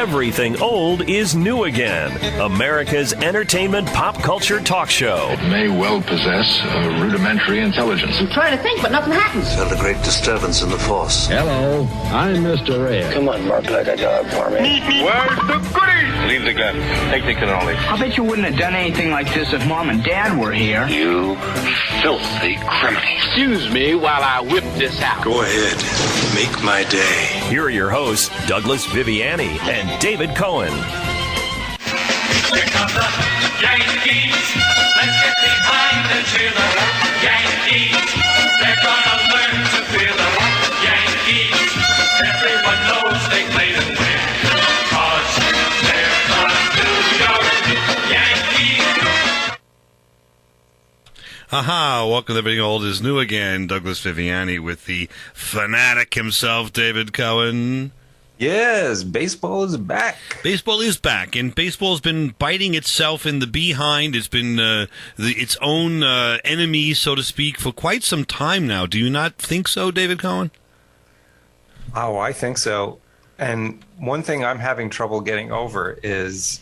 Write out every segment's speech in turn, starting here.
Everything old is new again. America's entertainment pop culture talk show. It may well possess a rudimentary intelligence. I'm trying to think, but nothing happens. Felt a great disturbance in the force. Hello, I'm Mr. Red. Come on, Mark, like a dog for me. Where's the goodies? Leave the gun. Take the cannoli. I bet you wouldn't have done anything like this if Mom and Dad were here. You filthy criminal. Excuse me while I whip this out. Go ahead. Make my day. Here are your hosts, Douglas Viviani and David Cohen. Here come the Yankees. Let's get behind and cheer the Yankees. They're gonna learn to feel the Yankees. Everyone knows they play to win. Cause they're the New York Yankees. Aha, welcome to Everything Old is New Again. Douglas Viviani with the fanatic himself, David Cohen. Yes, baseball is back. Baseball is back, and baseball's been biting itself in the behind. It's been its own enemy, so to speak, for quite some time now. Do you not think so, David Cohen? Oh, I think so. And one thing I'm having trouble getting over is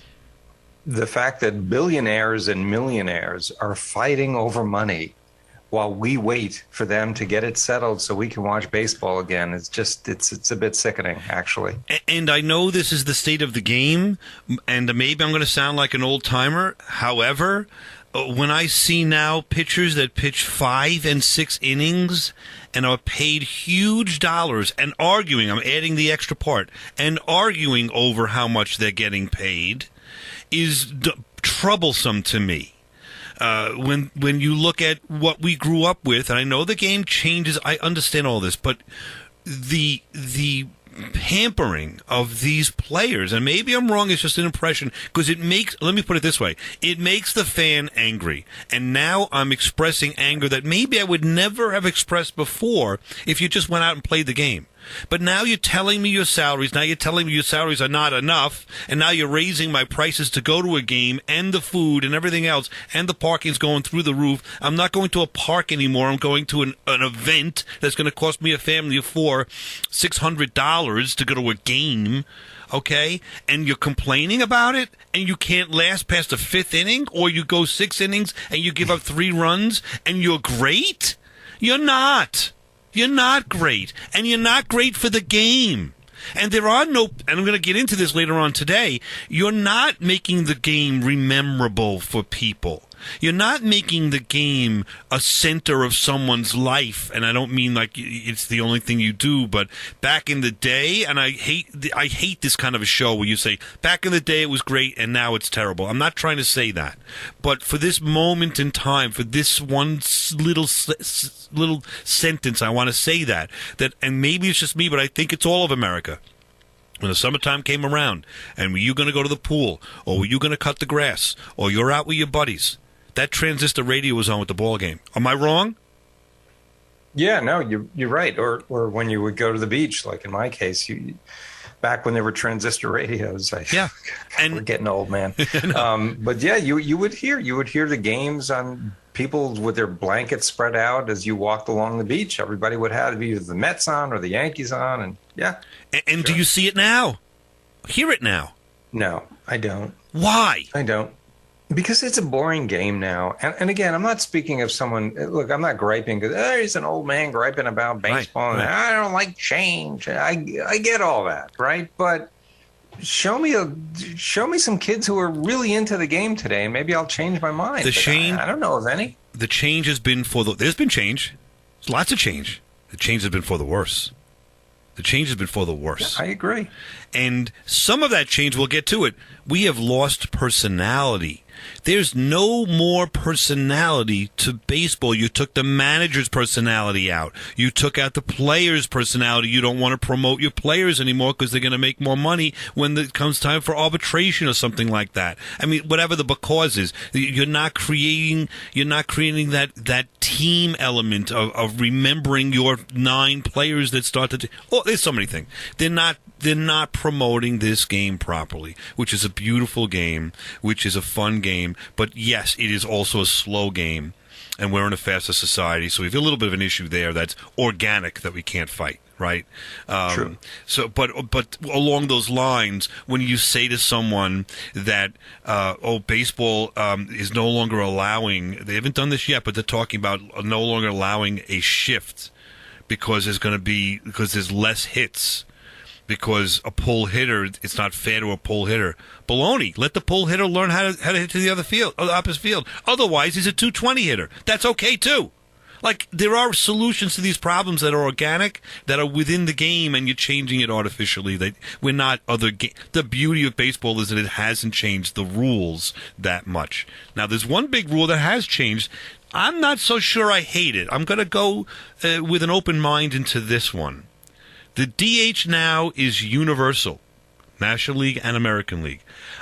the fact that billionaires and millionaires are fighting over money while we wait for them to get it settled so we can watch baseball again. It's a bit sickening, actually. And I know this is the state of the game, and maybe I'm going to sound like an old-timer. However, when I see now pitchers that pitch 5 and 6 innings and are paid huge dollars and arguing, I'm adding the extra part, and arguing over how much they're getting paid is troublesome to me. When you look at what we grew up with, and I know the game changes, I understand all this, but the pampering of these players, and maybe I'm wrong, it's just an impression, because it makes, let me put it this way, it makes the fan angry. And now I'm expressing anger that maybe I would never have expressed before if you just went out and played the game. But now you're telling me your salaries, now you're telling me your salaries are not enough, and now you're raising my prices to go to a game, and the food, and everything else, and the parking's going through the roof. I'm not going to a park anymore. I'm going to an event that's going to cost me a family of 4, $600 to go to a game, okay? And you're complaining about it, and you can't last past the 5th inning, or you go 6 innings, and you give up 3 runs, and you're great? You're not. You're not great, and you're not great for the game. And there are no, and I'm going to get into this later on today, you're not making the game rememberable for people. You're not making the game a center of someone's life, and I don't mean like it's the only thing you do, but back in the day, and I hate this kind of a show where you say, back in the day it was great and now it's terrible. I'm not trying to say that. But for this moment in time, for this one little sentence, I want to say that, and maybe it's just me, but I think it's all of America. When the summertime came around, and were you going to go to the pool, or were you going to cut the grass, or you're out with your buddies, that transistor radio was on with the ball game. Am I wrong? Yeah, no, you're right. Or when you would go to the beach, like in my case, back when there were transistor radios. Yeah, and we're getting old, man. But yeah, you would hear the games on people with their blankets spread out as you walked along the beach. Everybody would have either the Mets on or the Yankees on, and yeah. And sure. Do you see it now? Hear it now? No, I don't. Why? I don't. Because it's a boring game now. And again, I'm not speaking of someone, look, I'm not griping because he's an old man griping about baseball and I don't like change. I get all that, right? But show me some kids who are really into the game today, and maybe I'll change my mind. I don't know of any. The change has been there's been change. There's lots of change. The change has been for the worse. The change has been for the worse. I agree. And some of that change, we'll get to it. We have lost personality. There's no more personality to baseball. You took the manager's personality out. You took out the player's personality. You don't want to promote your players anymore because they're going to make more money when it comes time for arbitration or something like that. I mean, whatever the cause is, you're not creating that team element of remembering your 9 players that started. Oh, there's so many things. They're not promoting this game properly, which is a beautiful game, which is a fun game. But yes, it is also a slow game, and we're in a faster society, so we have a little bit of an issue there that's organic that we can't fight. right? True. So, but along those lines, when you say to someone that, baseball is no longer allowing, they haven't done this yet, but they're talking about no longer allowing a shift because there's less hits. Because a pull hitter, it's not fair to a pull hitter. Baloney. Let the pull hitter learn how to hit to the other field, or the opposite field. Otherwise, he's a 220 hitter. That's okay too. Like, there are solutions to these problems that are organic, that are within the game, and you're changing it artificially. That we're not other. The beauty of baseball is that it hasn't changed the rules that much. Now, there's one big rule that has changed. I'm not so sure I hate it. I'm going to go with an open mind into this one. The DH now is universal, National League and American League.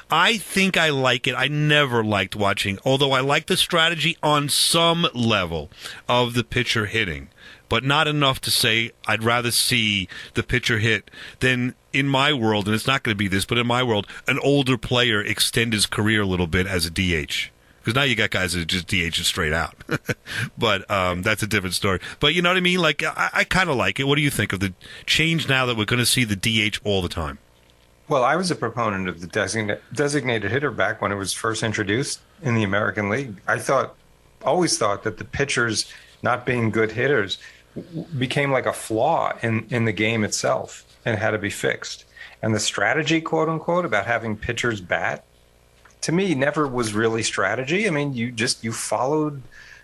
I think I like it. I never liked watching, although I like the strategy on some level of the pitcher hitting, but not enough to say I'd rather see the pitcher hit than, in my world, and it's not going to be this, but in my world, an older player extend his career a little bit as a DH. Because now you got guys that are just DHing straight out. But that's a different story. But you know what I mean? Like, I kind of like it. What do you think of the change now that we're going to see the DH all the time? Well, I was a proponent of the designated hitter back when it was first introduced in the American League. I always thought that the pitchers not being good hitters became like a flaw in the game itself and had to be fixed. And the strategy, quote unquote, about having pitchers bat, to me, never was really strategy. I mean, you followed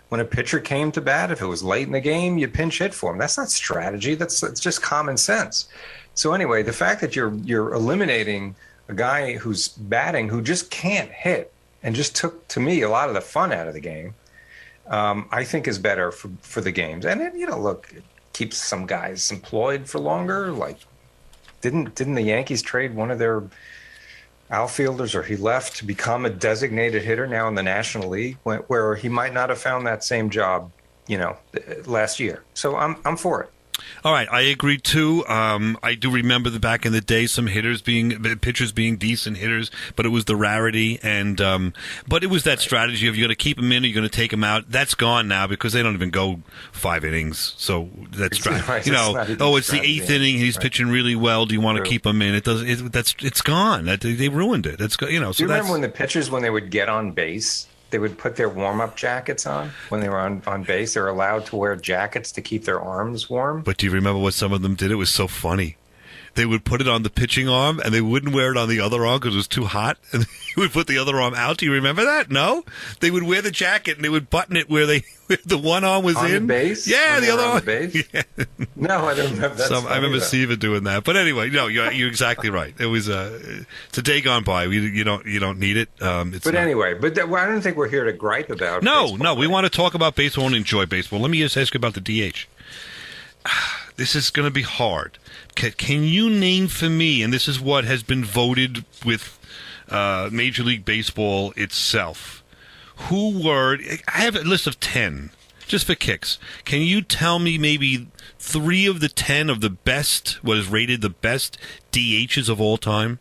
when a pitcher came to bat. If it was late in the game, you pinch hit for him. That's not strategy. That's just common sense. So anyway, the fact that you're eliminating a guy who's batting who just can't hit and just took, to me, a lot of the fun out of the game, I think is better for the games. And it, look, it keeps some guys employed for longer. Like, didn't the Yankees trade one of their outfielders, or he left to become a designated hitter now in the National League, where he might not have found that same job, last year. So I'm for it. All right, I agree too. I do remember back in the day, some pitchers being decent hitters, but it was the rarity, and but it was that strategy of you're going to keep them in, or you're going to take them out. That's gone now because they don't even go 5 innings. So that's it's the 8th inning, he's pitching really well. Do you want to keep him in? It's gone. They ruined it. So do you remember when the pitchers, when they would get on base, they would put their warm-up jackets on when they were on base? They were allowed to wear jackets to keep their arms warm. But do you remember what some of them did? It was so funny. They would put it on the pitching arm, and they wouldn't wear it on the other arm because it was too hot. And they would put the other arm out. Do you remember that? No? They would wear the jacket, and they would button it where the one arm was on in. The base? Yeah, the other arm. The base? Yeah. No, I don't remember that. I remember Steven doing that. But anyway, no, you're exactly right. It was it's a day gone by. You don't need it. Anyway, I don't think we're here to gripe about. No, we want to talk about baseball and enjoy baseball. Let me just ask you about the DH. This is going to be hard. Can you name for me, and this is what has been voted with Major League Baseball itself, I have a list of 10, just for kicks. Can you tell me maybe 3 of the 10 of the best, what is rated the best DHs of all time?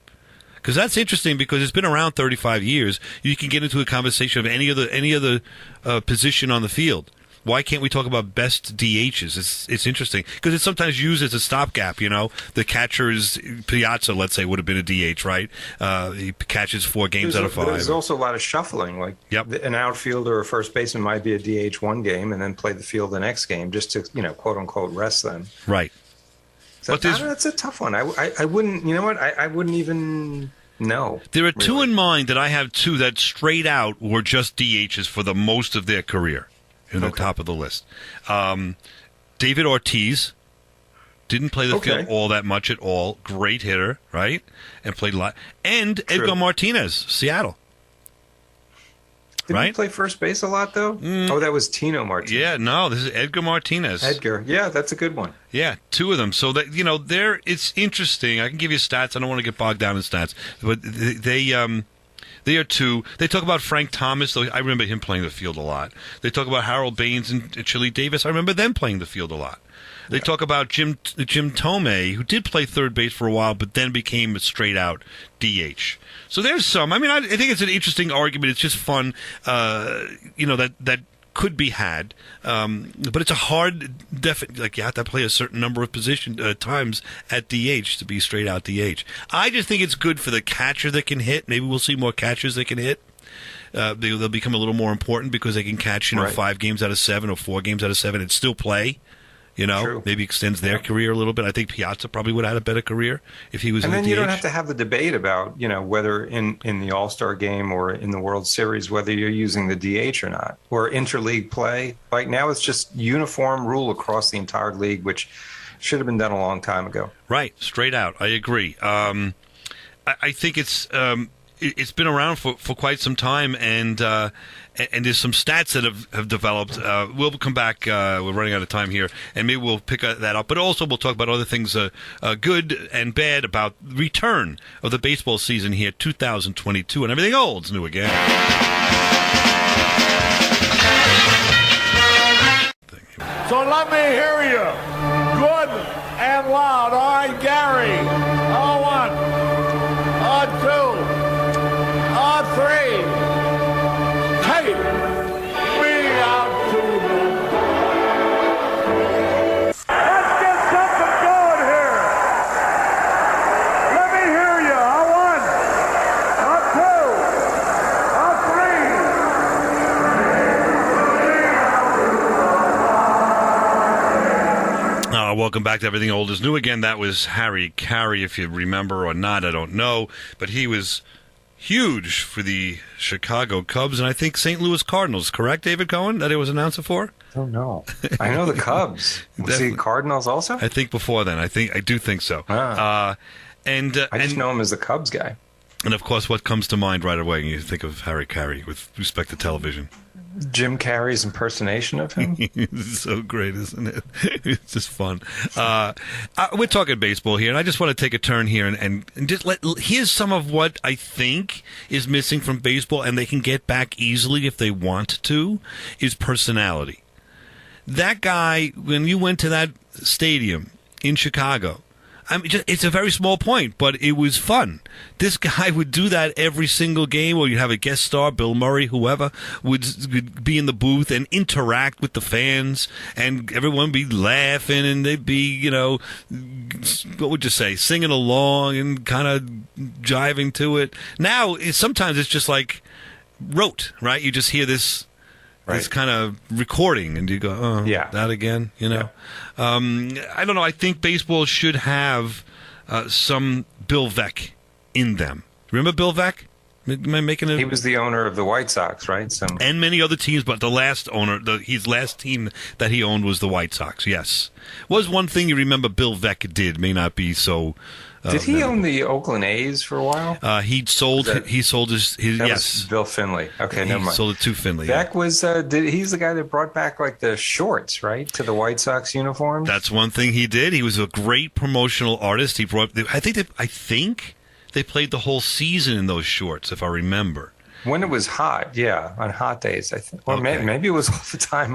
Because that's interesting, because it's been around 35 years. You can get into a conversation of any other position on the field. Why can't we talk about best DHs? It's interesting because it's sometimes used as a stopgap. The catcher's Piazza, let's say, would have been a DH, right? He catches 4 games out of 5. There's also a lot of shuffling. Like, an outfielder or first baseman might be a DH one game and then play the field the next game just to, quote unquote, rest them. Right. So that's a tough one. I wouldn't. You know what? I wouldn't even. No. There are 2 in mind that I have 2 that straight out were just DHs for the most of their career. In the top of the list. David Ortiz didn't play the field all that much at all. Great hitter, right? And played a lot. And Edgar Martinez, Seattle. Didn't he play first base a lot, though? Oh, that was Tino Martinez. Yeah, no, this is Edgar Martinez. Edgar. Yeah, that's a good one. Yeah, 2 of them. So, that it's interesting. I can give you stats. I don't want to get bogged down in stats. But they are 2. They talk about Frank Thomas. I remember him playing the field a lot. They talk about Harold Baines and Chili Davis. I remember them playing the field a lot. They talk about Jim Tomei, who did play third base for a while, but then became a straight-out DH. So there's some. I mean, I think it's an interesting argument. It's just fun, that could be had, but it's a hard like you have to play a certain number of times at DH to be straight out DH. I just think it's good for the catcher that can hit. Maybe we'll see more catchers that can hit. They'll become a little more important because they can catch 5 games out of 7 or 4 games out of 7 and still play. True. Maybe extends their career a little bit. I think Piazza probably would have had a better career if he was in the DH. And then you don't have to have the debate about, whether in the All-Star game or in the World Series, whether you're using the DH or not, or interleague play. Like now it's just uniform rule across the entire league, which should have been done a long time ago. Right. Straight out. I agree. I think it's been around for quite some time, and there's some stats that have developed. We'll come back. We're running out of time here, and maybe we'll pick that up. But also we'll talk about other things, good and bad, about the return of the baseball season here, 2022, and everything old's new again. So let me hear you, good and loud. All right, Gary. 1, 2. 3. Take me out to the... Let's get something going here. Let me hear you. 1, 2, 3. Welcome back to Everything Old is New Again. That was Harry Carey, if you remember or not, I don't know. But he was huge for the Chicago Cubs and I think St. Louis Cardinals, correct, David Cohen, that he was announcer for? Oh, no. I know the Cubs. Was he Cardinals also? I think before then. I do think so. I just know him as the Cubs guy. And, of course, what comes to mind right away when you think of Harry Carey with respect to television? Jim Carrey's impersonation of him. It's so great, isn't it? It's just fun. We're talking baseball here, and I just want to take a turn here and just here's some of what I think is missing from baseball, and they can get back easily if they want to, is personality. That guy, when you went to that stadium in Chicago, it's a very small point, but it was fun. This guy would do that every single game, or you'd have a guest star, Bill Murray, whoever, would be in the booth and interact with the fans, and everyone would be laughing, and they'd be, what would you say, singing along and kind of jiving to it. Now, sometimes it's just like rote, right? You just hear this kind of recording, and you go, oh, that again, Yeah. I don't know. I think baseball should have some Bill Veeck in them. Remember Bill Veeck? Am I making it? He was the owner of the White Sox, right? And many other teams, but the last owner, his last team that he owned was the White Sox, yes. Was one thing you remember Bill Veeck did, may not be so... Did he own the Oakland A's for a while? He sold his was Bill Finley. Okay, never mind. Sold it to Finley. Veeck was he's the guy that brought back like the shorts, right, to the White Sox uniforms. That's one thing he did. He was a great promotional artist. He brought. I think they played the whole season in those shorts, if I remember. When it was hot, on hot days, I think. Or maybe it was all the time.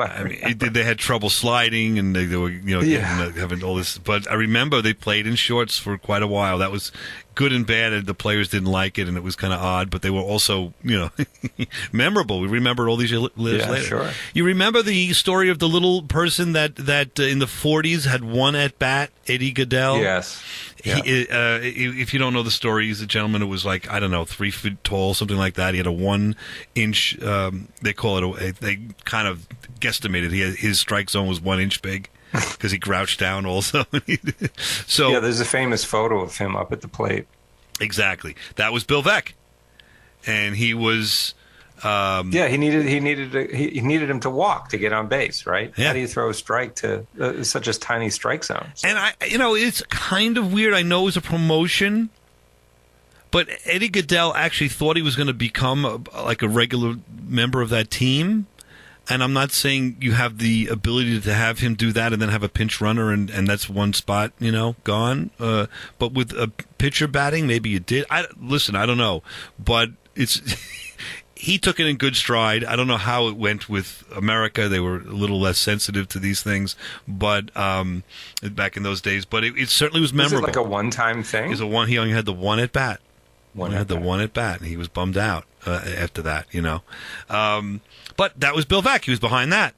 They had trouble sliding, and they were, having all this. But I remember they played in shorts for quite a while. That was good and bad, and the players didn't like it, and it was kind of odd. But they were also, memorable. We remember all these years later. Sure. You remember the story of the little person that in the 40s had one at bat, Eddie Goodell? Yes. Yeah. If you don't know the story, he's a gentleman who was like, I don't know, 3 feet tall, something like that. He had a 1-inch, they call it, they kind of guesstimated his strike zone was 1 inch big because he crouched down also. So there's a famous photo of him up at the plate. Exactly. That was Bill Veeck. And he was... he needed him to walk to get on base, right? Yeah. How do you throw a strike to such a tiny strike zone? And it's kind of weird. I know it was a promotion, but Eddie Goodell actually thought he was going to become a regular member of that team. And I'm not saying you have the ability to have him do that and then have a pinch runner and that's one spot, gone. But with a pitcher batting, maybe you did. I don't know, but it's. He took it in good stride. I don't know how it went with America. They were a little less sensitive to these things, but back in those days. But it certainly was memorable. Was it like a one-time thing? He only had the one at bat. One at bat, and he was bummed out. after that, But that was Bill Veeck. He was behind that.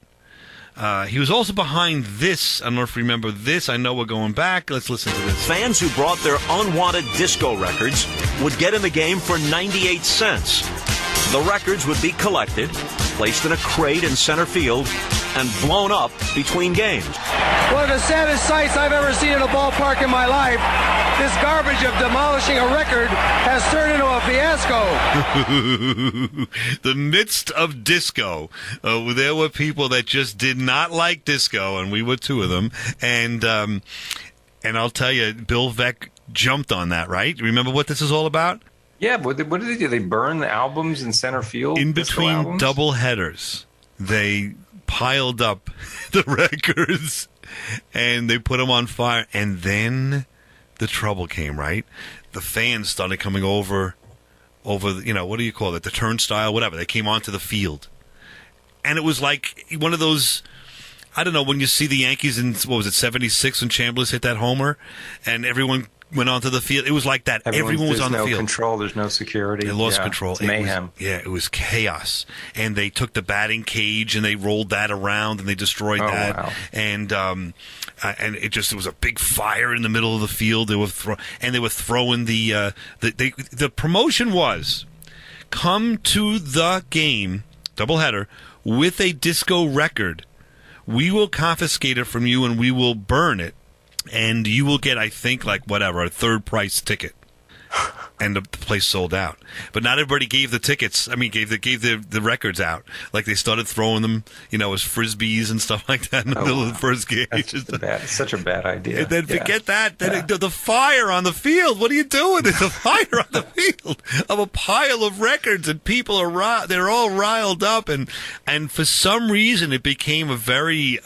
He was also behind this. I don't know if you remember this. I know we're going back. Let's listen to this. Fans who brought their unwanted disco records would get in the game for 98 cents. The records would be collected, placed in a crate in center field, and blown up between games. One of the saddest sights I've ever seen in a ballpark in my life. This garbage of demolishing a record has turned into a fiasco. The midst of disco, there were people that just did not like disco, and we were two of them. And I'll tell you, Bill Veeck jumped on that, right? Remember what this is all about? Yeah, what did they do? They burn the albums in center field? In between double headers, they piled up the records, and they put them on fire. And then the trouble came, right? The fans started coming over, what do you call it? The turnstile, whatever. They came onto the field. And it was like one of those, I don't know, when you see the Yankees in, 76 when Chambliss hit that homer, and everyone went onto the field. It was like that. Everyone was on the field. There's no control. There's no security. They lost control. It's mayhem. It was chaos. And they took the batting cage and they rolled that around and they destroyed that. Wow. And it was a big fire in the middle of the field. They were throwing the promotion was come to the game doubleheader with a disco record. We will confiscate it from you and we will burn it. And you will get, I think, a third price ticket. And the place sold out. But not everybody gave the tickets. Gave the records out. Like they started throwing them, as frisbees and stuff like that in the middle of the first game. It's such a bad idea. And then forget that. Then the fire on the field. What are you doing? There's a fire on the field of a pile of records, and people they're all riled up, and for some reason it became a very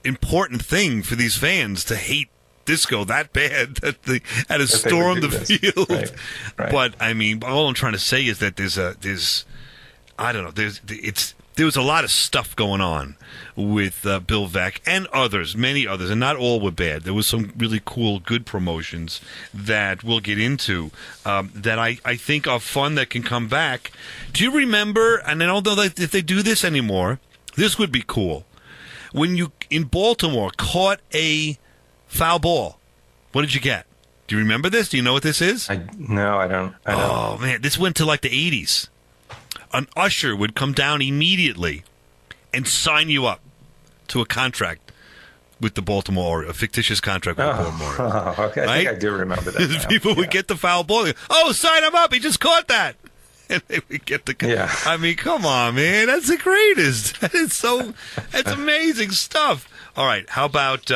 important thing for these fans to hate disco that bad that they had to storm the field. Right. But all I'm trying to say is that there was a lot of stuff going on with Bill Veeck and many others, and not all were bad. There was some really cool, good promotions that we'll get into that I think are fun that can come back. Do you remember? And I don't know if they do this anymore. This would be cool. When you in Baltimore caught a foul ball, what did you get? Do you remember this? Do you know what this is? No, I don't. Oh, man, this went to the 80s. An usher would come down immediately and sign you up to a contract with the Baltimore, a fictitious contract with the Baltimore. Okay, right? I think I do remember that. People would get the foul ball. Sign him up. He just caught that. And they would get the. Yeah. Come on, man. That's the greatest. That's amazing stuff. All right. How about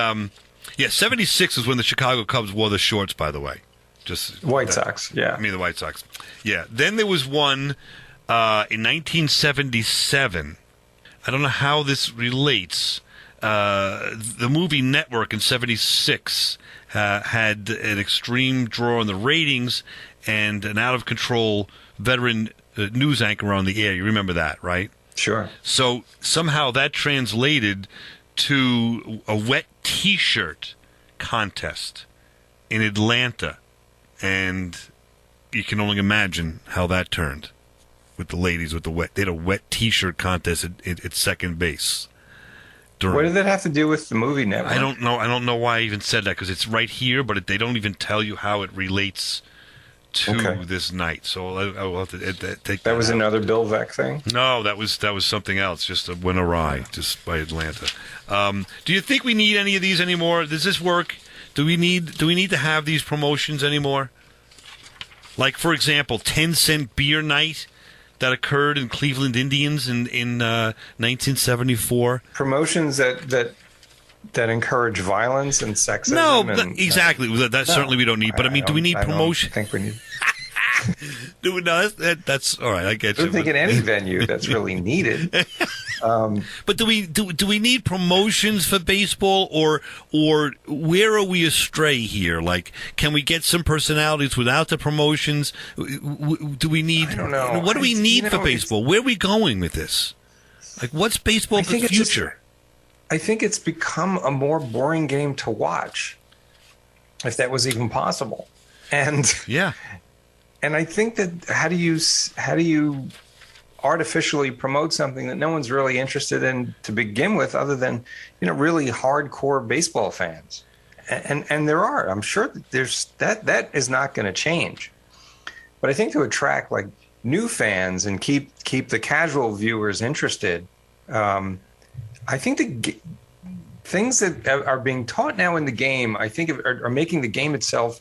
76 is when the Chicago Cubs wore the shorts, by the way. Just White Sox. Yeah. The White Sox. Yeah. Then there was one in 1977. I don't know how this relates. The movie Network in 76 had an extreme draw on the ratings and an out-of-control veteran news anchor on the air. You remember that, right? Sure. So somehow that translated to a wet T-shirt contest in Atlanta. And you can only imagine how that turned with the ladies with the wet. They had a wet T-shirt contest at second base. What did that have to do with the movie Network? I don't know. I don't know why I even said that because it's right here, but they don't even tell you how it relates to this night. So I will have to take that. That was another Bill Veeck thing? No, that was something else. Just went awry just by Atlanta. Do you think we need any of these anymore? Does this work? Do we need to have these promotions anymore? Like, for example, 10-cent beer night that occurred in Cleveland Indians in 1974. Promotions that encourage violence and sexism. No, exactly. That certainly we don't need. But do we need promotion? I think we need. That's all right. I get you. I don't think in any venue that's really needed. But do we need promotions for baseball, or where are we astray here? Like, can we get some personalities without the promotions? Do we need? I don't know. What do we need for baseball? Where are we going with this? Like, what's baseball for the future? I think it's become a more boring game to watch, if that was even possible. And yeah. And I think that how do you artificially promote something that no one's really interested in to begin with, other than, really hardcore baseball fans? And there are, I'm sure that there's that is not going to change. But I think to attract like new fans and keep the casual viewers interested, I think the things that are being taught now in the game, I think are making the game itself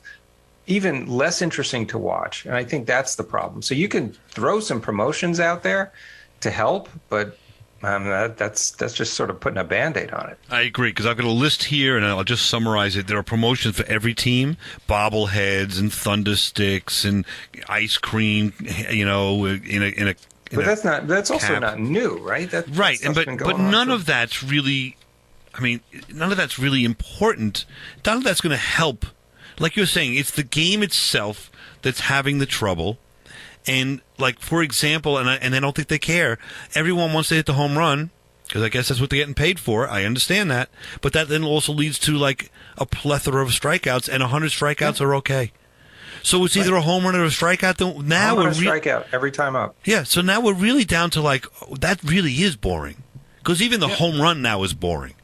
even less interesting to watch. And I think that's the problem. So you can throw some promotions out there to help, but that's just sort of putting a Band-Aid on it. I agree, because I've got a list here, and I'll just summarize it. There are promotions for every team: bobbleheads and thunder sticks and ice cream. In a but that's also not new, right? Right, but none of that's really. I mean, none of that's really important. None of that's going to help. Like you're saying, it's the game itself that's having the trouble. And, like, for example, and I don't think they care, everyone wants to hit the home run, because I guess that's what they're getting paid for. I understand that. But that then also leads to, like, a plethora of strikeouts, and 100 strikeouts are okay. So it's either a home run or a strikeout. Now we're strikeout every time up. Yeah, so now we're really down to, like, that really is boring. Because even the home run now is boring.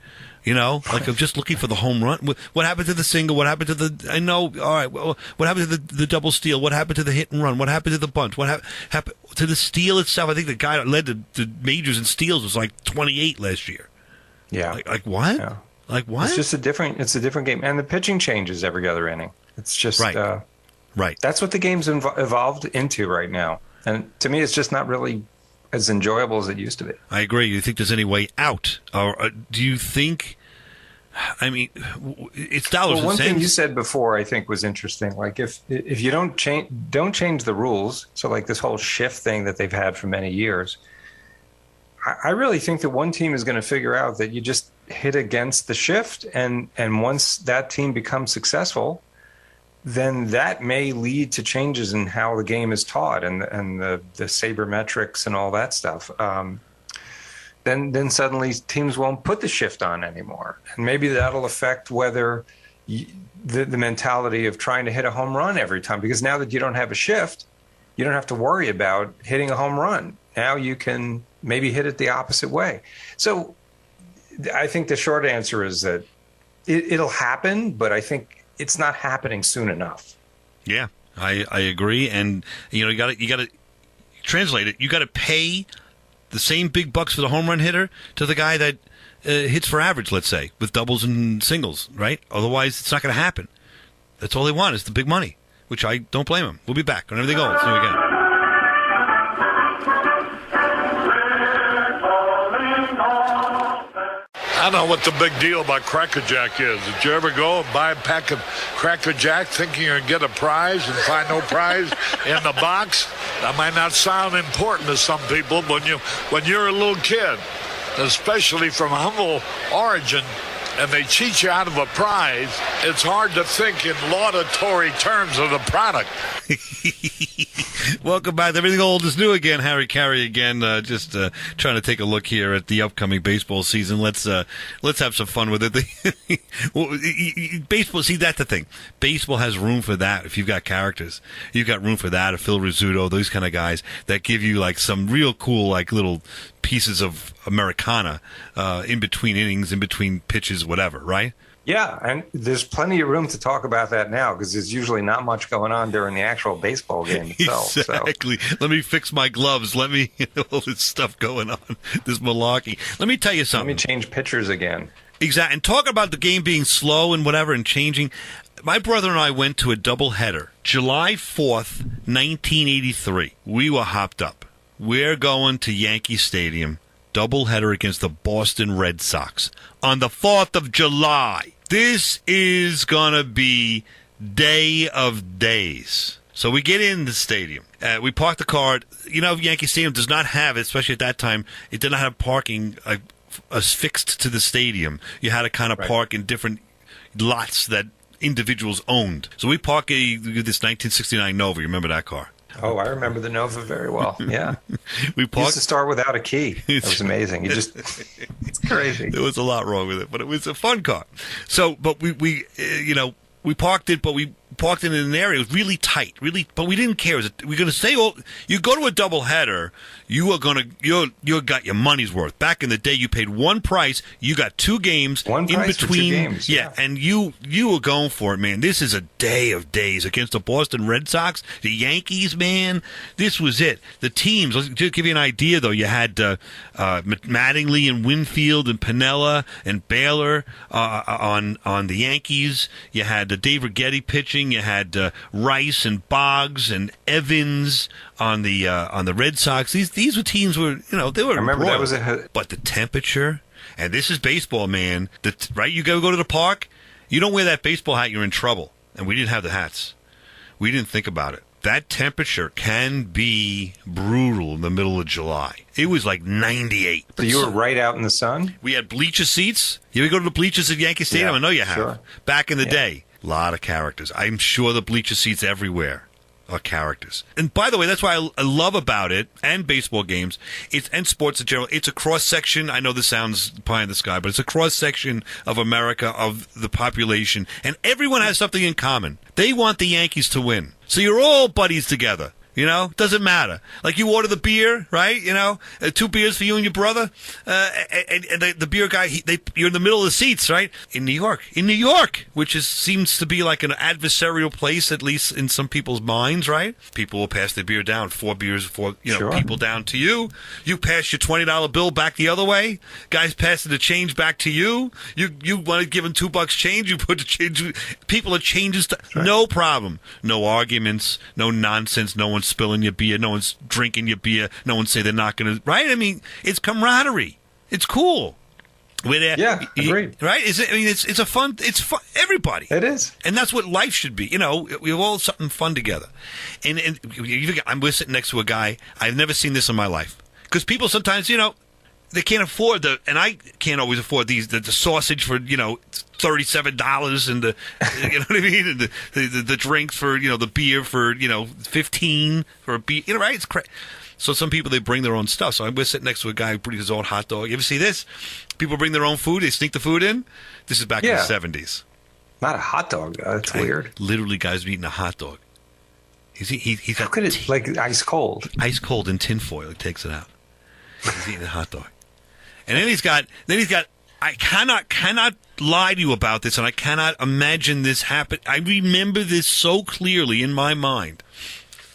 Like I'm just looking for the home run. What happened to the single? What happened to the? I know. All right. Well, what happened to the double steal? What happened to the hit and run? What happened to the bunt? What happened to the steal itself? I think the guy that led the majors in steals was like 28 last year. Yeah. Like what? Yeah. Like what? It's just a different game, and the pitching changes every other inning. It's just right. Right. That's what the game's evolved into right now, and to me, it's just not really as enjoyable as it used to be. I agree. Do you think there's any way out? Or do you think, I mean, it's dollars and one cents. Thing you said before I think was interesting. Like if you don't change the rules, so like this whole shift thing that they've had for many years, I really think that one team is going to figure out that you just hit against the shift, and once that team becomes successful, then that may lead to changes in how the game is taught and the sabermetrics and all that stuff. Then suddenly teams won't put the shift on anymore. And maybe that'll affect whether the mentality of trying to hit a home run every time, because now that you don't have a shift, you don't have to worry about hitting a home run. Now you can maybe hit it the opposite way. So I think the short answer is that it'll happen, but I think it's not happening soon enough. Yeah, I agree. And you got to translate it. You got to pay the same big bucks for the home run hitter to the guy that hits for average, let's say, with doubles and singles, right? Otherwise, it's not going to happen. That's all they want is the big money, which I don't blame them. We'll be back on Everything Gold. See you again. I don't know what the big deal about Cracker Jack is. Did you ever go and buy a pack of Cracker Jack thinking you're going to get a prize and find no prize in the box? That might not sound important to some people, but when you're a little kid, especially from humble origin, and they cheat you out of a prize, it's hard to think in laudatory terms of the product. Welcome back. Everything Old is New again. Harry Carey again. Just trying to take a look here at the upcoming baseball season. Let's have some fun with it. Baseball. See, that's the thing. Baseball has room for that. If you've got characters, you've got room for that. A Phil Rizzuto, those kind of guys that give you like some real cool like little pieces of Americana in between innings, in between pitches, whatever. Right? Yeah, and there's plenty of room to talk about that now because there's usually not much going on during the actual baseball game itself. Exactly. So. Let me fix my gloves. Let me all this stuff going on. This malarkey. Let me tell you something. Let me change pitchers again. Exactly. And talk about the game being slow and whatever and changing. My brother and I went to a doubleheader, July 4th, 1983. We were hopped up. We're going to Yankee Stadium, doubleheader against the Boston Red Sox on the 4th of July. This is going to be day of days. So we get in the stadium. We park the car. Yankee Stadium does not have, especially at that time, it did not have parking affixed to the stadium. You had to kind of park in different lots that individuals owned. So we park this 1969 Nova. You remember that car? Oh, I remember the Nova very well. Yeah. We used to start without a key. It was amazing. It's crazy. There was a lot wrong with it, but it was a fun car. So, but we parked it, but we parked in an area. It was really tight, but we didn't care. We're going to say, you go to a doubleheader, you got your money's worth. Back in the day, you paid one price, you got two games in between. For 2 games, yeah, and you were going for it, man. This is a day of days against the Boston Red Sox, the Yankees, man. This was it. The teams. Let's just give you an idea, though. You had Mattingly and Winfield and Piniella and Baylor on the Yankees. You had Dave Righetti pitching. You had Rice and Boggs and Evans on the Red Sox. These were teams where they were. I remember broad. That was But the temperature, and this is baseball, man. Right, you go to the park. You don't wear that baseball hat, you're in trouble. And we didn't have the hats. We didn't think about it. That temperature can be brutal in the middle of July. It was like 98. So you were right out in the sun? We had bleacher seats. You ever go to the bleachers at Yankee Stadium? I know you have. Sure. Back in the day, a lot of characters. I'm sure the bleacher seats everywhere are characters. And by the way, that's why I love about it, and baseball games, and sports in general. It's a cross-section. I know this sounds pie in the sky, but it's a cross-section of America, of the population, and everyone has something in common. They want the Yankees to win. So you're all buddies together. Doesn't matter. Like you order the beer, right? 2 beers for you and your brother, and the beer guy. You're in the middle of the seats, right? In New York, which seems to be like an adversarial place, at least in some people's minds, right? People will pass their beer down, 4 beers, Sure. people down to you. You pass your $20 bill back the other way. Guys passing the change back to you. You want to give them $2 change. You put the change. People are changing stuff. Right. No problem. No arguments. No nonsense. No one's spilling your beer. No one's drinking your beer. No one say they're not going to. Right? I mean, it's camaraderie. It's cool. Yeah, agreed. Right? It's a fun. It's fun. Everybody. It is, and that's what life should be. We have all something fun together. And we're sitting next to a guy. I've never seen this in my life, because people sometimes, they can't afford and I can't always afford the sausage for $37 and the you know what I mean, and the drinks for the beer for $15 for a beer, right? It's crazy. So some people, they bring their own stuff. So we're sitting next to a guy who brings his own hot dog. You ever see this? People bring their own food. They sneak the food in. This is back in the 70s. Not a hot dog. That's weird. Literally, guys eating a hot dog. He's How could it like ice cold? Ice cold in tinfoil. He takes it out. He's eating a hot dog. And then he's got. I cannot lie to you about this, and I cannot imagine this happen. I remember this so clearly in my mind.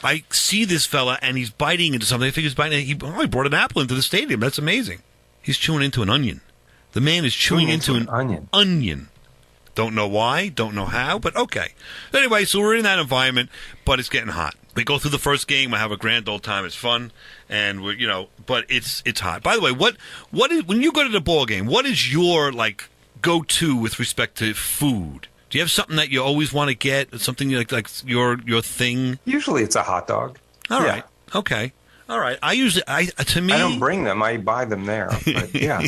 I see this fella, and he's biting into something. I think he's biting. He brought an apple into the stadium. That's amazing. He's chewing into an onion. The man is chewing into an onion. Don't know why. Don't know how. But okay. Anyway, so we're in that environment, but it's getting hot. We go through the first game. I have a grand old time. It's fun, and we're but it's hot. By the way, what is when you go to the ball game? What is your go-to with respect to food? Do you have something that you always want to get? Something like your thing? Usually it's a hot dog. All right. Okay. All right. I don't bring them. I buy them there. But yeah.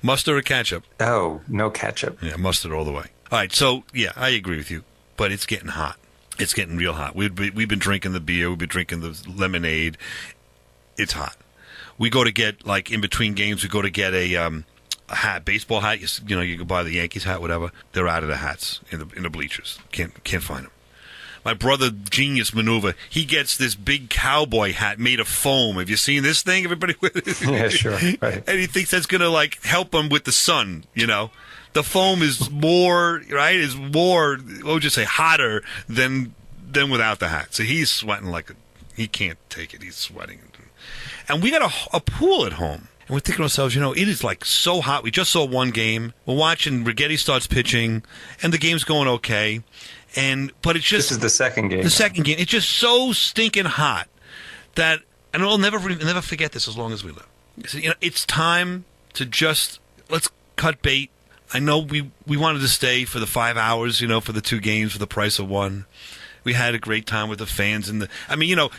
Mustard or ketchup? Oh, no ketchup. Yeah, mustard all the way. All right. So, yeah, I agree with you. But it's getting hot. It's getting real hot. We've been drinking the beer. We've been drinking the lemonade. It's hot. We go to get, in between games, we go to get a hat, baseball hat. You can buy the Yankees hat, whatever. They're out of the hats in the bleachers. Can't find them. My brother, genius maneuver. He gets this big cowboy hat made of foam. Have you seen this thing? Everybody with it? Yeah, sure. Right. And he thinks that's going to help him with the sun. The foam is more right. Is more. What would you say? Hotter than without the hat. So he's sweating he can't take it. He's sweating. And we got a pool at home. And we're thinking to ourselves, it is so hot. We just saw one game. We're watching Righetti starts pitching, and the game's going okay. But it's just... This is the second game. The second game. It's just so stinking hot that... And I'll never forget this as long as we live. It's time to just... Let's cut bait. I know we wanted to stay for the 5 hours, for the 2 games for the price of one. We had a great time with the fans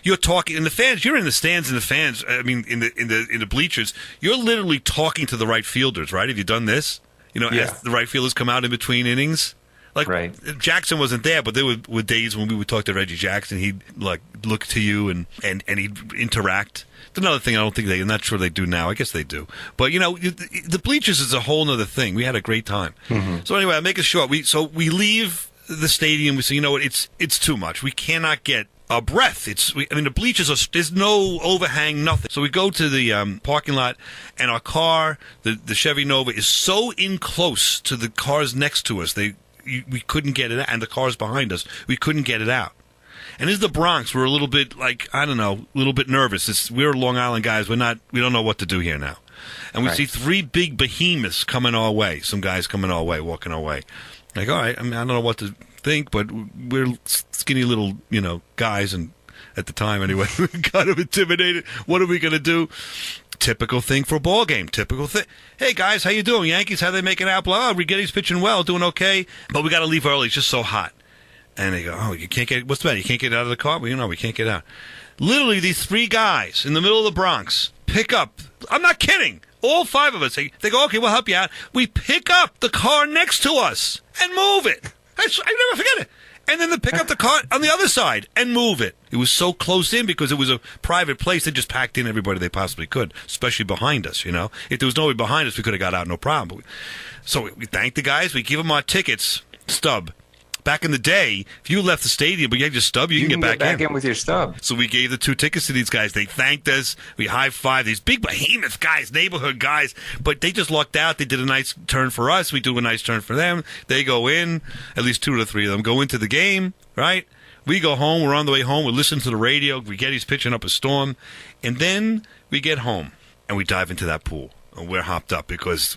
you're talking and the fans. You're in the stands and the fans. I mean, in the bleachers. You're literally talking to the right fielders, right? Have you done this? As the right fielders come out in between innings. Right. Jackson wasn't there, but there were days when we would talk to Reggie Jackson. He'd look to you and he'd interact. It's another thing I'm not sure they do now. I guess they do. But the bleachers is a whole other thing. We had a great time. Mm-hmm. So anyway, I'll make it short. We leave the stadium. We said, you know what, it's too much. We cannot get a breath. The bleachers there's no overhang, nothing. So we go to the parking lot, and our car, the Chevy Nova, is so in close to the cars next to us. We couldn't get it out, and the cars behind us, we couldn't get it out. And this is the Bronx. We're a little bit a little bit nervous. We're Long Island guys. We don't know what to do here now. And we see three big behemoths coming our way. Some guys coming our way, walking our way. Like, all right, I don't know what to think, but we're skinny little, guys, and at the time anyway, we were kind of intimidated. What are we going to do? Typical thing for a ball game. Typical thing. Hey, guys, how you doing? Yankees, how they making out? Blah, Righetti's pitching well, doing okay, but we got to leave early. It's just so hot. And they go, oh, you can't get, what's the matter? You can't get out of the car? Well, we can't get out. Literally, these three guys in the middle of the Bronx pick up, I'm not kidding, all five of us, they go, okay, we'll help you out. We pick up the car next to us and move it. I never forget it. And then they pick up the car on the other side and move it. It was so close in because it was a private place. They just packed in everybody they possibly could, especially behind us, If there was nobody behind us, we could have got out, no problem. So we thank the guys. We give them our tickets, stub. Back in the day, if you left the stadium but you had your stub, you can get back in with your stub. So we gave the 2 tickets to these guys. They thanked us. We high-fived these big behemoth guys, neighborhood guys. But they just lucked out. They did a nice turn for us. We do a nice turn for them. They go in. At least 2 of the 3 of them go into the game, right? We go home. We're on the way home. We listen to the radio. Righetti's pitching up a storm. And then we get home, and we dive into that pool. And we're hopped up because...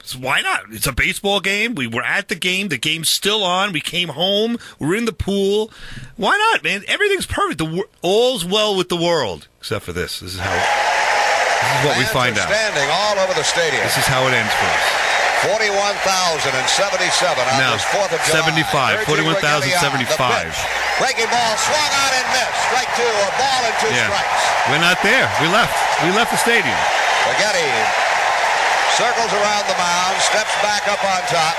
So why not? It's a baseball game. We were at the game. The game's still on. We came home. We're in the pool. Why not, man? Everything's perfect. All's well with the world, except for this. This is what we find out. Standing all over the stadium. This is how it ends for us. 41,077 on this 4th of July. 75. 41,075. Breaking ball swung on and missed. Strike 2. A ball and 2 strikes. We're not there. We left. We left the stadium. Righetti circles around the mound, steps back up on top.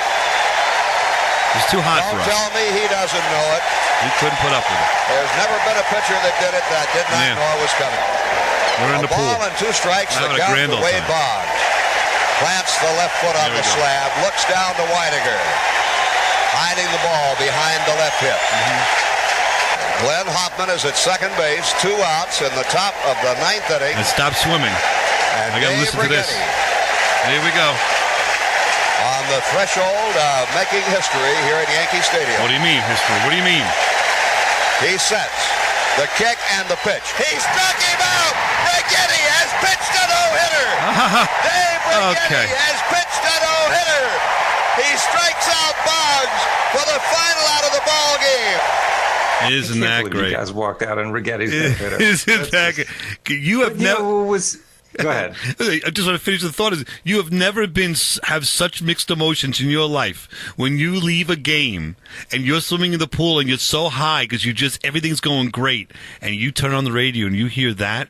It's too hot for us. Don't tell me he doesn't know it. We couldn't put up with it. There's never been a pitcher that did it that did not know it was coming. We're in the pool. A ball and 2 strikes. The count to Wade Boggs. Plants the left foot on the slab. Looks down to Weidiger. Hiding the ball behind the left hip. Glenn Hoffman is at second base. 2 outs in the top of the 9th inning. And stop swimming. And I got to listen to this. Here we go. On the threshold of making history here at Yankee Stadium. What do you mean, history? What do you mean? He sets the kick and the pitch. He struck him out! Righetti has pitched a no-hitter! Dave Righetti has pitched a no-hitter! He strikes out Boggs for the final out of the ball game. Isn't that great? You guys walked out on Righetti's no-hitter. Isn't that good? You have never... Go ahead. I just want to finish the thought. You have never have such mixed emotions in your life when you leave a game and you're swimming in the pool and you're so high because everything's going great, and you turn on the radio and you hear that.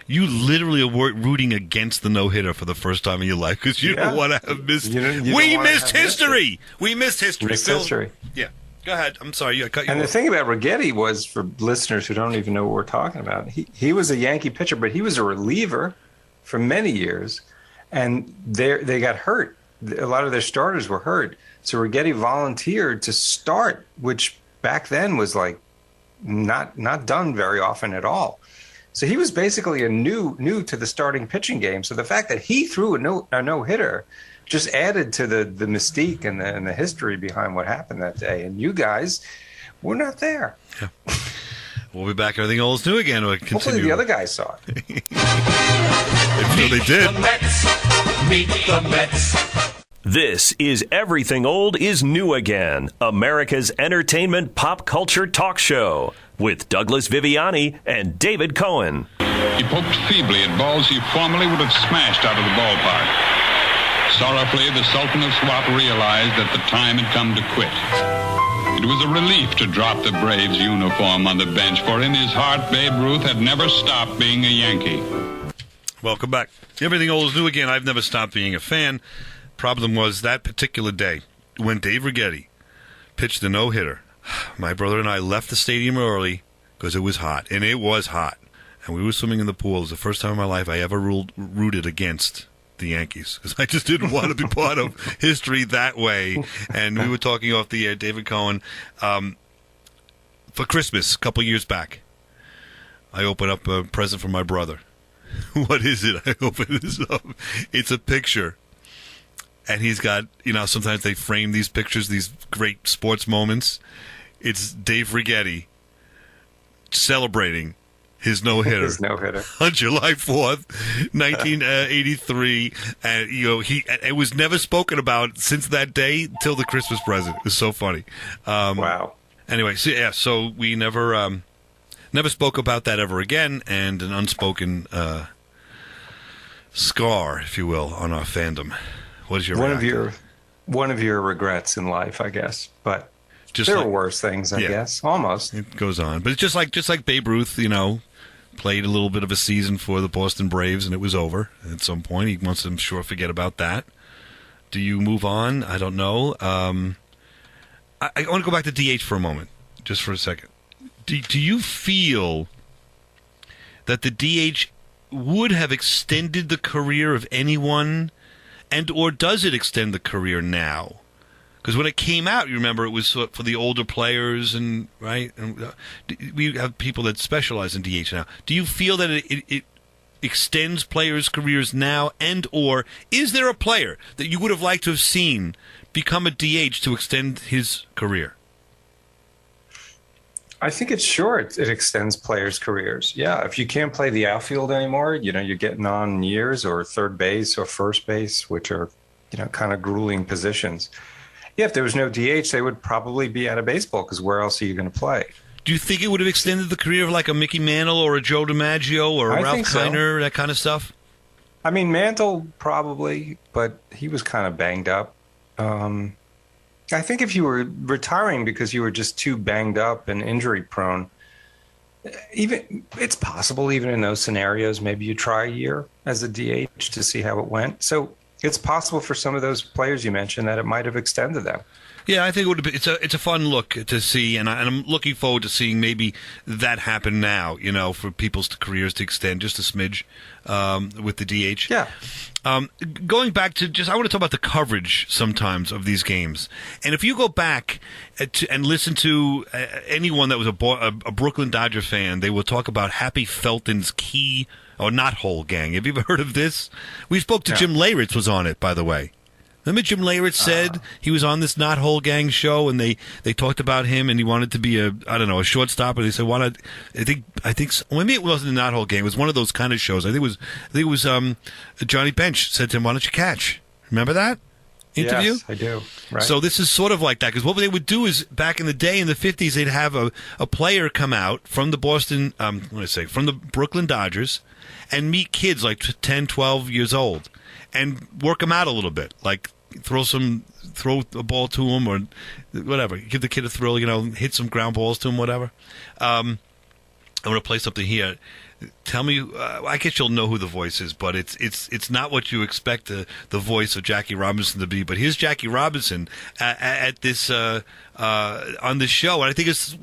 You literally are rooting against the no-hitter for the first time in your life because you don't want to have missed. We missed history. We missed history. Missed history. Yeah. Go ahead. I'm sorry. I cut you off. The thing about Righetti was, for listeners who don't even know what we're talking about, he was a Yankee pitcher, but he was a reliever for many years, and they got hurt. A lot of their starters were hurt. So Righetti volunteered to start, which back then was like not done very often at all. So he was basically a new to the starting pitching game. So the fact that he threw a no-hitter just added to the mystique and the history behind what happened that day. And you guys were not there. Yeah. We'll be back. Everything old is new again. We'll continue. Hopefully the other guys saw it. They did. Meet the Mets. This is Everything Old is New Again, America's entertainment pop culture talk show with Douglas Viviani and David Cohen. He poked feebly at balls he formerly would have smashed out of the ballpark. Sorrowfully, the Sultan of Swat realized that the time had come to quit. It was a relief to drop the Braves uniform on the bench, for in his heart, Babe Ruth had never stopped being a Yankee. Welcome back. Everything Old is New Again. I've never stopped being a fan. Problem was that particular day when Dave Righetti pitched the no-hitter, my brother and I left the stadium early because it was hot, and it was hot. And we were swimming in the pool. It was the first time in my life I ever rooted against the Yankees because I just didn't want to be part of history that way. And we were talking off the air, David Cohen, for Christmas a couple years back. I opened up a present for my brother. What is it? I open this up. It's a picture. And he's got, sometimes they frame these pictures, these great sports moments. It's Dave Righetti celebrating his no-hitter. His no-hitter. On July 4th, 1983. And, it was never spoken about since that day till the Christmas present. It was so funny. Wow. Anyway, so we never spoke about that ever again, and an unspoken scar, if you will, on our fandom. What is your one of your regrets in life, I guess? But there are worse things, I guess. Almost. It goes on, but it's just like Babe Ruth, played a little bit of a season for the Boston Braves, and it was over at some point. He wants to, forget about that. Do you move on? I don't know. I want to go back to DH for a moment, just for a second. Do you feel that the DH would have extended the career of anyone, and or does it extend the career now? Because when it came out, you remember, it was for the older players, and right? And we have people that specialize in DH now. Do you feel that it extends players' careers now, and or is there a player that you would have liked to have seen become a DH to extend his career? I think it extends players' careers. Yeah, if you can't play the outfield anymore, you're getting on years, or third base or first base, which are, kind of grueling positions. Yeah, if there was no DH, they would probably be out of baseball because where else are you going to play? Do you think it would have extended the career of like a Mickey Mantle or a Joe DiMaggio or a Ralph Kiner, that kind of stuff? I mean, Mantle probably, but he was kind of banged up. I think if you were retiring because you were just too banged up and injury prone, it's possible even in those scenarios, maybe you try a year as a DH to see how it went. So it's possible for some of those players you mentioned that it might have extended them. Yeah, I think it would have been, it's a fun look to see, and I'm looking forward to seeing maybe that happen now, for people's careers to extend just a smidge with the DH. Yeah. Going back to I want to talk about the coverage sometimes of these games. And if you go back and listen to anyone that was a Brooklyn Dodger fan, they will talk about Happy Felton's key or knot hole gang. Have you ever heard of this? We spoke to Jim Leyritz was on it, by the way. Remember Jim Leyritz said he was on this Knot Hole Gang show, and they talked about him, and he wanted to be a shortstop, and they said, I think maybe it wasn't the Knot Hole Gang, it was one of those kind of shows. I think it was Johnny Bench said to him, why don't you catch? Remember that interview? Yes, I do. Right. So this is sort of like that, because what they would do is, back in the day, in the 50s, they'd have a player come out from the from the Brooklyn Dodgers, and meet kids like 10, 12 years old, and work them out a little bit, like throw a ball to him or whatever. Give the kid a thrill, hit some ground balls to him, whatever. I'm going to play something here. Tell me, I guess you'll know who the voice is, but it's not what you expect the voice of Jackie Robinson to be. But here's Jackie Robinson at this on this show, and I think it's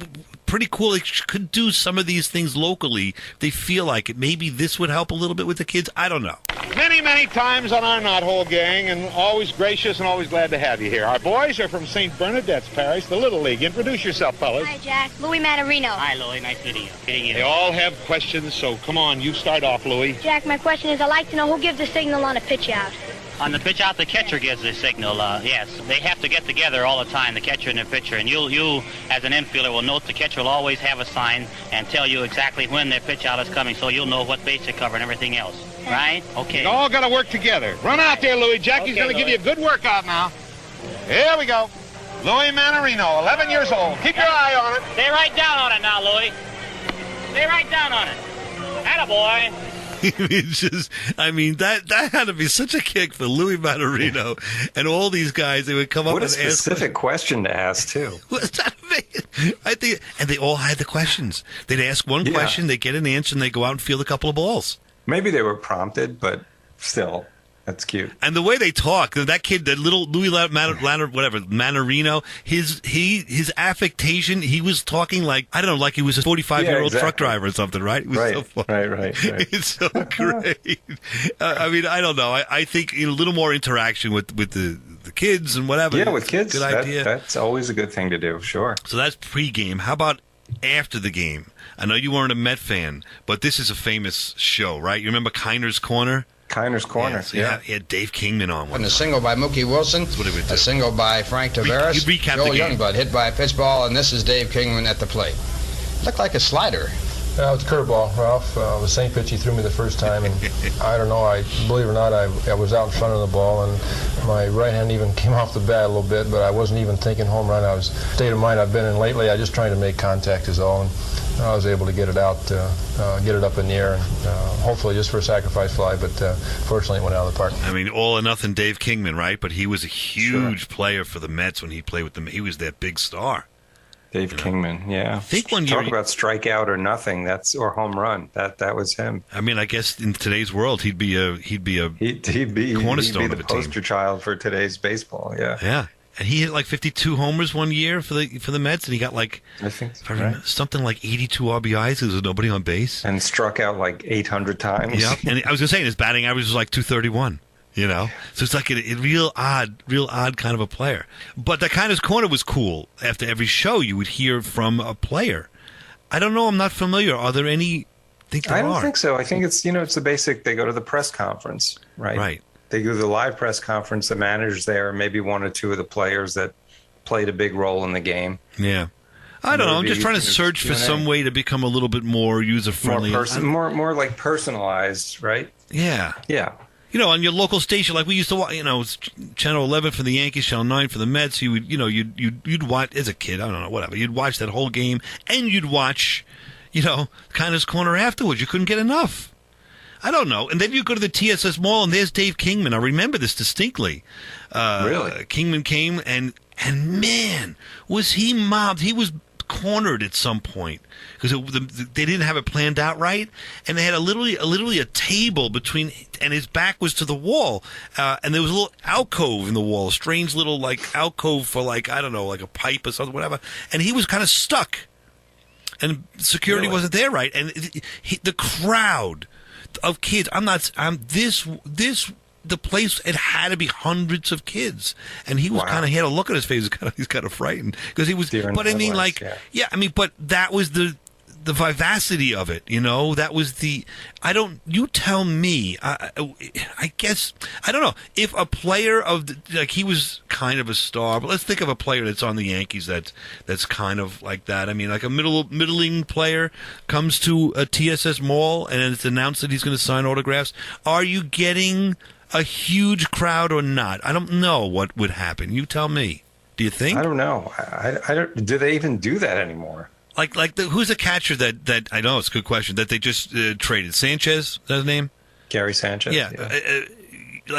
pretty cool. They could do some of these things locally. They feel like it. Maybe this would help a little bit with the kids. I don't know. Many, many times on our Knot Hole Gang, and always gracious and always glad to have you here. Our boys are from St. Bernadette's Parish, the Little League. Introduce yourself, fellas. Hi, Jack. Louis Matarino. Hi, Louis. Nice meeting you. They all have questions, so come on, you start off, Louis. Jack, my question is, I'd like to know who gives the signal on a pitch out. On the pitch out, the catcher gives the signal. Yes, they have to get together all the time, the catcher and the pitcher. And you, as an infielder, will note the catcher will always have a sign and tell you exactly when their pitch out is coming, so you'll know what base to cover and everything else. Right? Okay. You all got to work together. Run out there, Louis. Jackie's going to give you a good workout now. Here we go. Louis Manarino, 11 years old. Keep your eye on it. Stay right down on it now, Louis. Stay right down on it. Attaboy. That had to be such a kick for Louis Matarino and all these guys. They would come up with a specific question to ask too. I think, and they all had the questions. They'd ask one question, they get an answer, and they go out and field a couple of balls. Maybe they were prompted, but still. That's cute. And the way they talk, that kid, that little Louis Manarino, his affectation, he was talking like, I don't know, like he was a 45-year-old truck driver or something, right? It was so funny. Right. It's so great. I mean, I don't know. I think a little more interaction with the kids and whatever. Yeah, with kids. Good idea. That's always a good thing to do, sure. So that's pregame. How about after the game? I know you weren't a Met fan, but this is a famous show, right? You remember Kiner's Corner? Kiner's Corner, yeah. He had Dave Kingman on one. And a single by Mookie Wilson. That's what he would do. A single by Frank Tavares. You'd recap Joel the game. Youngblood hit by a pitch ball, and this is Dave Kingman at the plate. Looked like a slider. Yeah, it's a curveball, Ralph. The same pitch he threw me the first time, and I don't know, believe it or not, I was out in front of the ball, and my right hand even came off the bat a little bit, but I wasn't even thinking home run. I was, state of mind I've been in lately, I just trying to make contact is all, and I was able to get it out, get it up in the air, and hopefully just for a sacrifice fly, but fortunately it went out of the park. I mean, all or nothing Dave Kingman, right? But he was a huge player for the Mets when he played with them. He was their big star. Dave Kingman, yeah. I think one year, talk about strikeout or nothing. Or home run. That was him. I mean, I guess in today's world, he'd be a cornerstone of a team. The poster child for today's baseball. Yeah. Yeah, and he hit like 52 homers one year for the Mets, and he got like something like 82 RBIs. There was nobody on base, and struck out like 800 times. Yeah, and I was gonna say his batting average was like 231. You know, so it's like a real odd kind of a player. But that kind of corner was cool. After every show, you would hear from a player. I don't know. I'm not familiar. Are there any? I don't think so. I think it's it's the basic. They go to the press conference, right? Right. They go to the live press conference. The manager's there, maybe one or two of the players that played a big role in the game. Yeah. I don't know. I'm just trying to search for some way to become a little bit more user friendly, more like personalized, right? Yeah. Yeah. On your local station, like we used to watch, it's Channel 11 for the Yankees, Channel 9 for the Mets. You would, you'd watch as a kid. I don't know, whatever. You'd watch that whole game, and you'd watch, Kiner's Corner afterwards. You couldn't get enough. I don't know. And then you go to the TSS Mall, and there's Dave Kingman. I remember this distinctly. Really? Kingman came, and man, was he mobbed. He was cornered at some point because they didn't have it planned out right, and they had literally a table between, and his back was to the wall, and there was a little alcove in the wall, a strange little like alcove for like, I don't know, like a pipe or something, whatever, and he was kind of stuck, and security wasn't there right, and the crowd of kids, the place, it had to be hundreds of kids, and he was he had a look at his face. He's kind of frightened because he was. But I mean, but that was the vivacity of it. That was the. You tell me. I guess I don't know if a player he was kind of a star, but let's think of a player that's on the Yankees that's kind of like that. I mean, like a middling player comes to a TSS Mall and it's announced that he's going to sign autographs. Are you getting a huge crowd or not? I don't know what would happen. You tell me. Do you think? I don't know. I don't. Do they even do that anymore? Who's the catcher that I know it's a good question that they just traded? Sanchez, is that his name? Gary Sanchez. Yeah.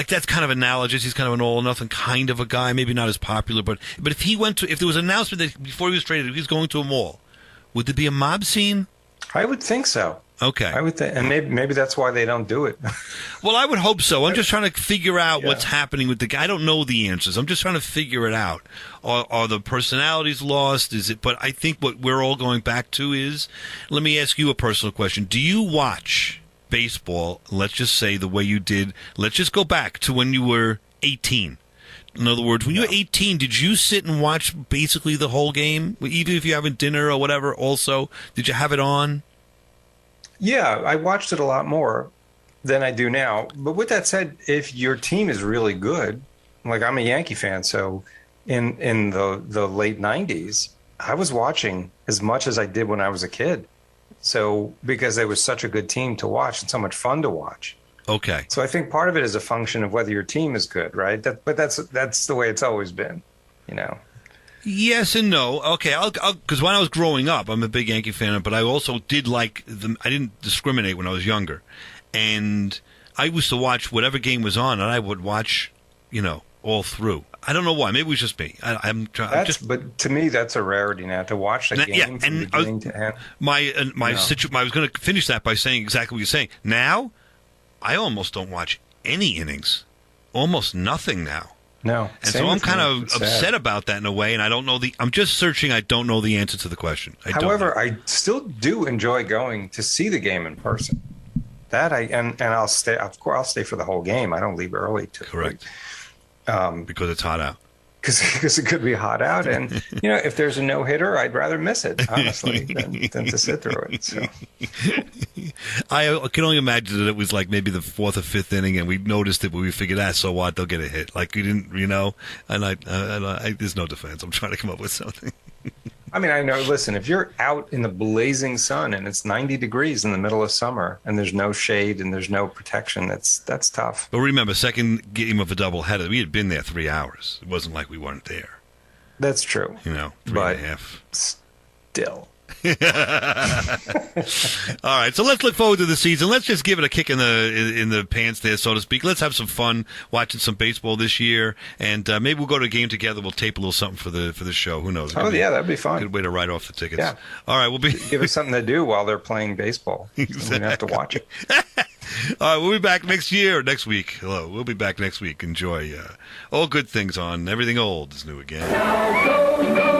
That's kind of analogous. He's kind of an all or nothing kind of a guy. Maybe not as popular, but if there was an announcement that before he was traded he was going to a mall, would there be a mob scene? I would think so. Okay. I would think, and maybe that's why they don't do it. Well, I would hope so. I'm just trying to figure out what's happening with the guy. I don't know the answers. I'm just trying to figure it out. Are the personalities lost? Is it? But I think what we're all going back to is, let me ask you a personal question. Do you watch baseball, let's just say the way you did, let's just go back to when you were 18. In other words, when you were 18, did you sit and watch basically the whole game? Even if you're having dinner or whatever also? Did you have it on? Yeah, I watched it a lot more than I do now. But with that said, if your team is really good, like I'm a Yankee fan, so in the late 90s, I was watching as much as I did when I was a kid. So because it was such a good team to watch and so much fun to watch. Okay. So I think part of it is a function of whether your team is good, right? But that's the way it's always been, Yes and no. Okay, because when I was growing up, I'm a big Yankee fan, but I also did like them. I didn't discriminate when I was younger, and I used to watch whatever game was on, and I would watch, all through. I don't know why. Maybe it was just me. But to me, that's a rarity now to watch the game from beginning to end. I was going to finish that by saying exactly what you're saying. Now, I almost don't watch any innings. almost nothing now. No. And so I'm kind of upset about that in a way, and I don't know I'm just searching. I don't know the answer to the question. However, I still do enjoy going to see the game in person. That and I'll stay. Of course, I'll stay for the whole game. I don't leave early. Correct. Because it's hot out. Because it could be hot out, and if there's a no-hitter, I'd rather miss it, honestly, than to sit through it. So I can only imagine that it was like maybe the fourth or fifth inning, and we noticed it, but we figured, so what? They'll get a hit. Like we didn't, And I there's no defense. I'm trying to come up with something. I mean, I know. Listen, if you're out in the blazing sun and it's 90 degrees in the middle of summer and there's no shade and there's no protection, that's tough. But remember, second game of a doubleheader, we had been there 3 hours. It wasn't like we weren't there. That's true. 3.5. Still. All right, so let's look forward to the season. Let's just give it a kick in the pants there, so to speak. Let's have some fun watching some baseball this year, and maybe we'll go to a game together. We'll tape a little something for the show. Who knows? That'd be fun. Good way to write off the tickets. Yeah. All right, give us something to do while they're playing baseball. Exactly. So we don't have to watch it. All right, we'll be back next week. Hello, we'll be back next week. Enjoy all good things on Everything Old is New Again.